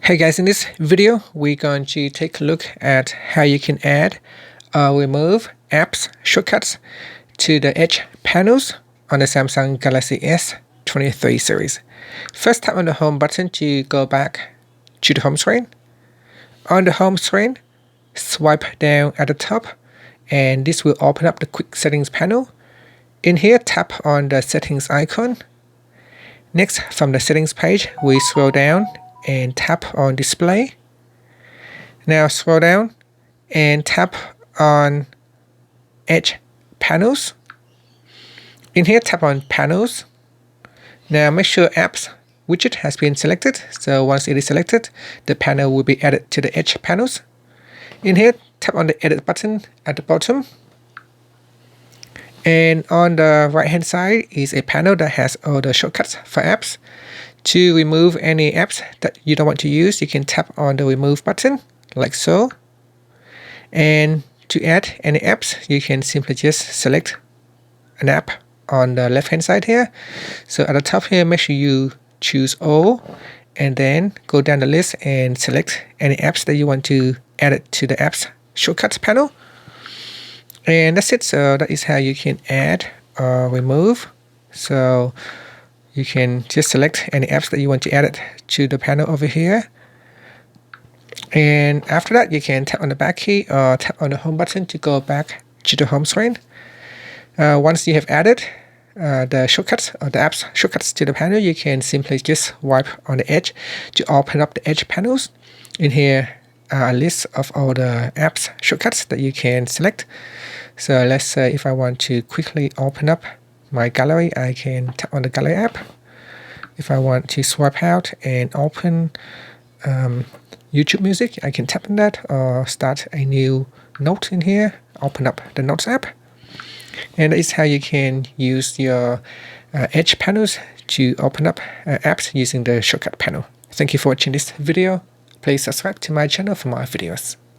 Hey guys, in this video, we're going to take a look at how you can add or remove apps shortcuts to the Edge panels on the Samsung Galaxy S23 series. First, tap on the home button to go back to the home screen. On the home screen, swipe down at the top, and this will open up the quick settings panel. In here, tap on the settings icon. Next, from the settings page, we scroll down and tap on display. Now scroll down and tap on Edge panels. In here, tap on panels. Now make sure apps widget has been selected. So once it is selected, the panel will be added to the Edge panels. In here, tap on the edit button at the bottom. And on the right hand side is a panel that has all the shortcuts for apps. To remove any apps that you don't want to use, you can tap on the remove button like so. And to add any apps, you can simply just select an app on the left hand side here. So at the top here, make sure you choose all and then go down the list and select any apps that you want to add it to the apps shortcuts panel. And that's it. So that is how you can add or remove. So you can just select any apps that you want to add it to the panel over here. And after that, you can tap on the back key or tap on the home button to go back to the home screen. Once you have added the shortcuts or the apps shortcuts to the panel, you can simply just wipe on the edge to open up the Edge panels. In here are a list of all the apps shortcuts that you can select. So let's say if I want to quickly open up my gallery, I can tap on the gallery app. If I want to swipe out and open YouTube music, I can tap on that or start a new note in here, open up the Notes app. And that is how you can use your Edge panels to open up apps using the shortcut panel. Thank you for watching this video. Please subscribe to my channel for more videos.